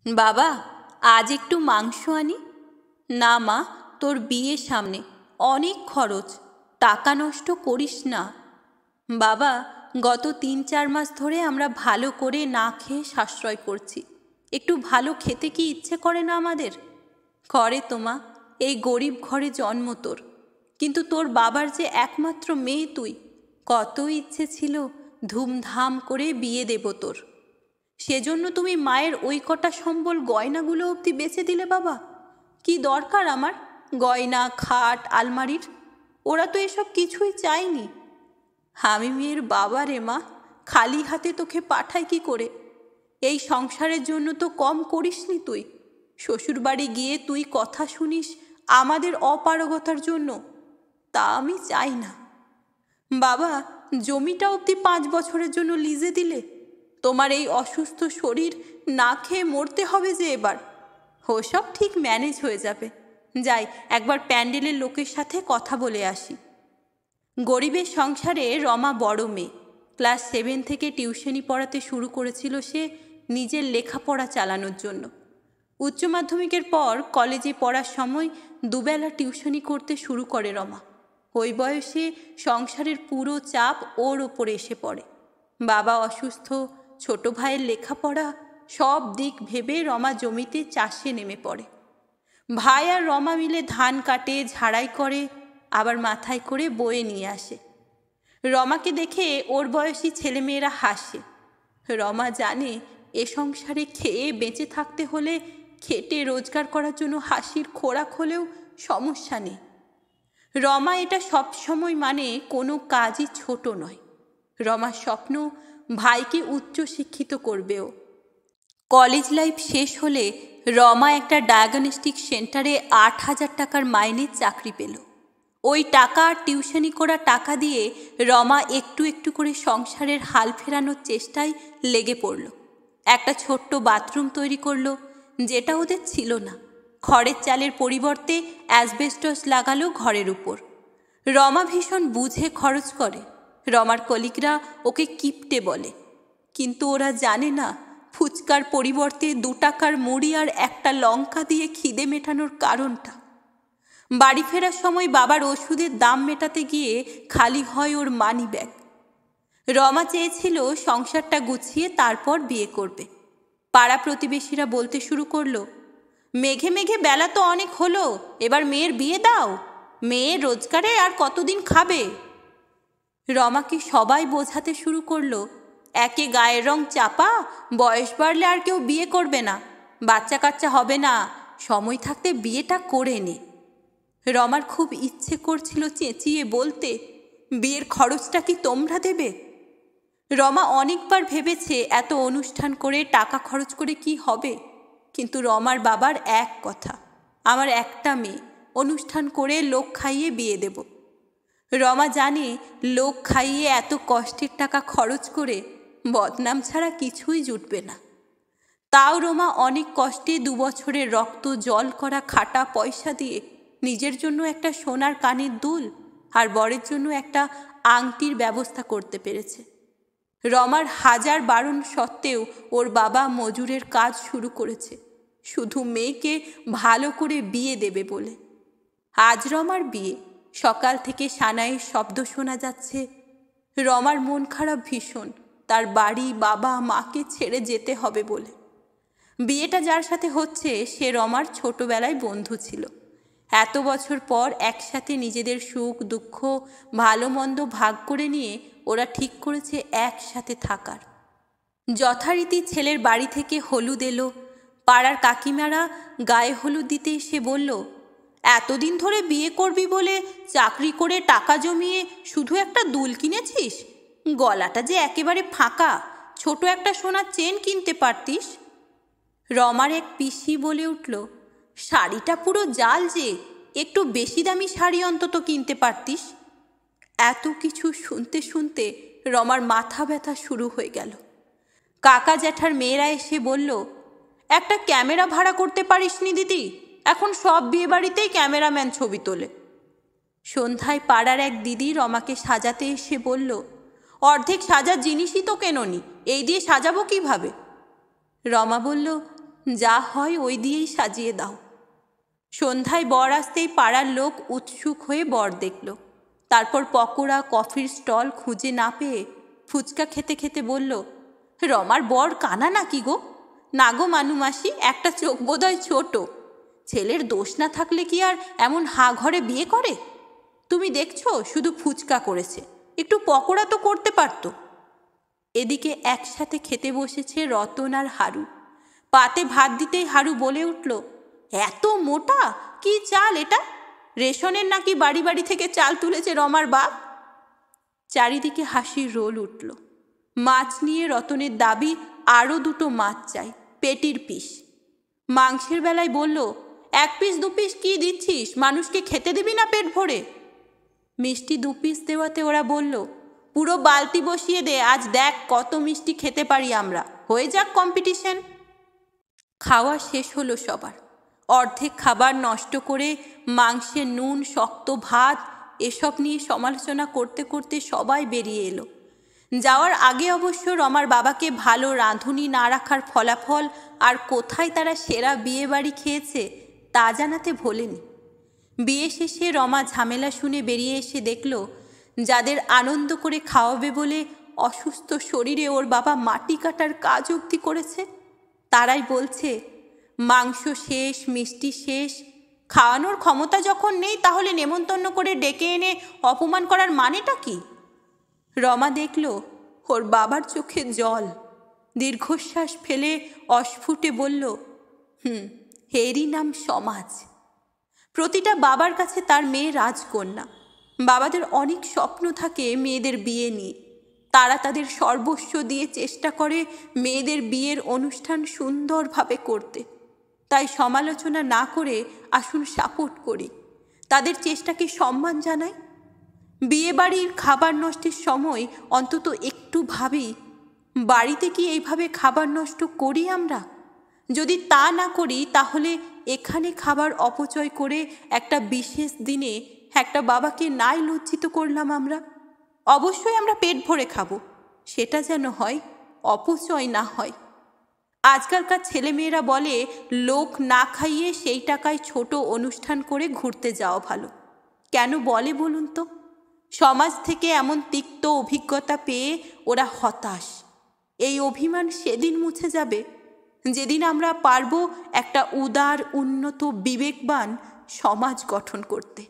বাবা, আজ একটু মাংস আনি। না মা, তোর বিয়ের সামনে অনেক খরচ, টাকা নষ্ট করিস না। বাবা, গত ৩-৪ মাস ধরে আমরা ভালো করে না খেয়ে সাশ্রয় করছি। একটু ভালো খেতে কি ইচ্ছে করে না আমাদের? করে তো মা, এই গরিব ঘরে জন্ম তোর, কিন্তু তোর বাবার যে একমাত্র মেয়ে তুই, কত ইচ্ছে ছিল ধুমধাম করে বিয়ে দেব তোর। সেজন্য তুমি মায়ের ওই কটা সম্বল গয়নাগুলো অবধি বেচে দিলে বাবা। কি দরকার আমার গয়না, খাট, আলমারির? ওরা তো এসব কিছুই চায়নি। আমি মেয়ের বাবা রে মা, খালি হাতে তোকে পাঠাই কি করে? এই সংসারের জন্য তো কম করিসনি তুই। শ্বশুরবাড়ি গিয়ে তুই কথা শুনিস আমাদের অপারগতার জন্য, তা আমি চাই না। বাবা, জমিটা অবধি 5 বছরের জন্য লিজে দিলে। তোমার এই অসুস্থ শরীর, না খেয়ে মরতে হবে যে এবার। ওসব ঠিক ম্যানেজ হয়ে যাবে। যাই, একবার প্যান্ডেলের লোকের সাথে কথা বলে আসি। গরিবের সংসারে রমা বড় মেয়ে। ক্লাস 7 থেকে টিউশনি পড়াতে শুরু করেছিল সে নিজের লেখাপড়া চালানোর জন্য। উচ্চ মাধ্যমিকের পর কলেজে পড়ার সময় দুবেলা টিউশনি করতে শুরু করে রমা। ওই বয়সে সংসারের পুরো চাপ ওর ওপরে এসে পড়ে। বাবা অসুস্থ, ছোট ভাইয়ের লেখাপড়া, সব দিক ভেবে রমা জমিতে চাষে নেমে পড়ে। ভাই আর রমা মিলে ধান কাটে, ঝাড়াই করে, আবার মাথায় করে বয়ে নিয়ে আসে। রমাকে দেখে ওর বয়সী ছেলেমেয়েরা হাসে। রমা জানে এ সংসারে খেয়ে বেঁচে থাকতে হলে খেটে রোজগার করার জন্য হাসির খোরাক হলেও সমস্যা নেই। রমা এটা সবসময় মানে কোনো কাজই ছোট নয়। রমার স্বপ্ন ভাইকে উচ্চশিক্ষিত করবেও। কলেজ লাইফ শেষ হলে রমা একটা ডায়াগনস্টিক সেন্টারে 8,000 টাকার মাইনের চাকরি পেল। ওই টাকা আর টিউশনি করা টাকা দিয়ে রমা একটু একটু করে সংসারের হাল ফেরানোর চেষ্টায় লেগে পড়ল। একটা ছোট্ট বাথরুম তৈরি করলো, যেটা ওদের ছিল না। খড়ের চালের পরিবর্তে অ্যাসবেস্টস লাগালো ঘরের উপর। রমা ভীষণ বুঝে খরচ করে। রমার কলিগরা ওকে কিপটে বলে, কিন্তু ওরা জানে না ফুচকার পরিবর্তে 2 টাকার মুড়ি আর একটা লঙ্কা দিয়ে খিদে মেটানোর কারণটা। বাড়ি ফেরার সময় বাবার ওষুধের দাম মেটাতে গিয়ে খালি হয় ওর মানি ব্যাগ। রমা চেয়েছিল সংসারটা গুছিয়ে তারপর বিয়ে করবে। পাড়া প্রতিবেশীরা বলতে শুরু করলো, মেঘে মেঘে বেলা তো অনেক হলো, এবার মেয়ের বিয়ে দাও। মেয়ের রোজগারে আর কতদিন খাবে? রমাকে সবাই বোঝাতে শুরু করলো, একে গায়ের রং চাপা, বয়স বাড়লে আর কেউ বিয়ে করবে না, বাচ্চা কাচ্চা হবে না, সময় থাকতে বিয়েটা করে নে। রমার খুব ইচ্ছে করছিল চেঁচিয়ে বলতে, বিয়ের খরচটা কি তোমরা দেবে? রমা অনেকবার ভেবেছে এত অনুষ্ঠান করে টাকা খরচ করে কি হবে, কিন্তু রমার বাবার এক কথা, আমার একটা মেয়ে, অনুষ্ঠান করে লোক খাইয়ে বিয়ে দেব। রমা জানে লোক খাইয়ে এত কষ্টের টাকা খরচ করে বদনাম ছাড়া কিছুই জুটবে না। তাও রমা অনেক কষ্টে 2 বছরের রক্ত জল করা খাটা পয়সা দিয়ে নিজের জন্য একটা সোনার কানের দুল আর বরের জন্য একটা আংটির ব্যবস্থা করতে পেরেছে। রমার হাজার বারণ সত্ত্বেও ওর বাবা মজুরের কাজ শুরু করেছে, শুধু মেয়েকে ভালো করে বিয়ে দেবে বলে। আজ রমার বিয়ে। সকাল থেকে সানাইয়ের শব্দ শোনা যাচ্ছে। রমার মন খারাপ ভীষণ, তার বাড়ি, বাবা, মাকে ছেড়ে যেতে হবে বলে। বিয়েটা যার সাথে হচ্ছে সে রমার ছোটবেলায় বন্ধু ছিল। এত বছর পর একসাথে নিজেদের সুখ দুঃখ ভালো মন্দ ভাগ করে নিয়ে ওরা ঠিক করেছে একসাথে থাকার। যথারীতি ছেলের বাড়ি থেকে হলুদ এলো। পাড়ার কাকিমারা গায়ে হলুদ দিতে এসে বলল, এতদিন ধরে বিয়ে করবি বলে চাকরি করে টাকা জমিয়ে শুধু একটা দুল কিনেছিস? গলাটা যে একেবারে ফাঁকা, ছোট একটা সোনার চেন কিনতে পারতিস। রমার এক পিসি বলে উঠল, শাড়িটা পুরো জাল যে, একটু বেশি দামি শাড়ি অন্তত কিনতে পারতিস। এত কিছু শুনতে শুনতে রমার মাথা ব্যথা শুরু হয়ে গেল। কাকা জ্যাঠার মেয়েরা এসে বলল, একটা ক্যামেরা ভাড়া করতে পারিসনি দিদি? এখন সব বিয়েবাড়িতেই ক্যামেরাম্যান ছবি তোলে। সন্ধ্যায় পাড়ার এক দিদি রমাকে সাজাতে এসে বলল, অর্ধেক সাজার জিনিসই তো কেননি, এই দিয়ে সাজাবো কিভাবে? রমা বলল, যা হয় ওই দিয়েই সাজিয়ে দাও। সন্ধ্যায় বর আসতেই পাড়ার লোক উৎসুক হয়ে বর দেখল। তারপর পকোড়া কফির স্টল খুঁজে না পেয়ে ফুচকা খেতে খেতে বলল, রমার বর কানা নাকি গো? না গো মানুমাসি, একটা চোখ বোধহয় ছোট। ছেলের দোষ না থাকলে কি আর এমন হা ঘরে বিয়ে করে? তুমি দেখছো শুধু ফুচকা করেছে, একটু পকোড়া তো করতে পারতো। এদিকে একসাথে খেতে বসেছে রতন আর হারু। পাতে ভাত দিতেই হারু বলে উঠল, এত মোটা, কি চাল এটা? রেশনের নাকি বাড়ি বাড়ি থেকে চাল তুলেছে রমার বাপ? চারিদিকে হাসির রোল উঠল। মাছ নিয়ে রতনের দাবি আরও দুটো মাছ চাই, পেটির পিস। মাংসের বেলায় বলল, 1 পিস 2 পিস কি দিচ্ছিস? মানুষকে খেতে দিবি না পেট ভরে? মিষ্টি 2 পিস দেওয়াতে ওরা বলল, পুরো বালতি বসিয়ে দে, আজ দেখ কত মিষ্টি খেতে পারি আমরা, হয়ে যাক কম্পিটিশন। খাওয়া শেষ হলো সবার। অর্ধেক খাবার নষ্ট করে মাংসের নুন, শক্ত ভাত এসব নিয়ে সমালোচনা করতে করতে সবাই বেরিয়ে এলো। যাওয়ার আগে অবশ্য রমার বাবাকে ভালো রাঁধুনি না রাখার ফলাফল আর কোথায় তারা সেরা বিয়ে বাড়ি খেয়েছে তা জানাতে ভোলেনি। বিয়ে শেষে রমা ঝামেলা শুনে বেরিয়ে এসে দেখল, যাদের আনন্দ করে খাওয়াবে বলে অসুস্থ শরীরে ওর বাবা মাটি কাটার কাজ অবধি করেছে, তারাই বলছে মাংস শেষ, মিষ্টি শেষ। খাওয়ানোর ক্ষমতা যখন নেই তাহলে নেমন্তন্ন করে ডেকে এনে অপমান করার মানেটা কি? রমা দেখল ওর বাবার চোখে জল। দীর্ঘশ্বাস ফেলে অস্ফুটে বলল, এরই নাম সমাজ। প্রতিটা বাবার কাছে তার মেয়ে রাজকন্যা। বাবাদের অনেক স্বপ্ন থাকে মেয়েদের বিয়ে নিয়ে। তারা তাদের সর্বস্ব দিয়ে চেষ্টা করে মেয়েদের বিয়ের অনুষ্ঠান সুন্দরভাবে করতে। তাই সমালোচনা না করে আসুন সাপোর্ট করি, তাদের চেষ্টাকে সম্মান জানাই। বিয়ে বাড়ির খাবার নষ্টের সময় অন্তত একটু ভাবি, বাড়িতে কি এইভাবে খাবার নষ্ট করি আমরা? যদি তা না করি তাহলে এখানে খাবার অপচয় করে একটা বিশেষ দিনে একটা বাবাকে নাই লজ্জিত করলাম আমরা। অবশ্যই আমরা পেট ভরে খাবো, সেটা যেন হয়, অপচয় না হয়। আজকালকার ছেলেমেয়েরা বলে লোক না খাইয়ে সেই টাকায় ছোট অনুষ্ঠান করে ঘুরতে যাওয়া ভালো। কেন বলে বলুন তো? সমাজ থেকে এমন তিক্ত অভিজ্ঞতা পেয়ে ওরা হতাশ। এই অভিমান সেদিন মুছে যাবে যেদিন আমরা পারবো একটা উদার, উন্নত, বিবেকবান সমাজ গঠন করতে।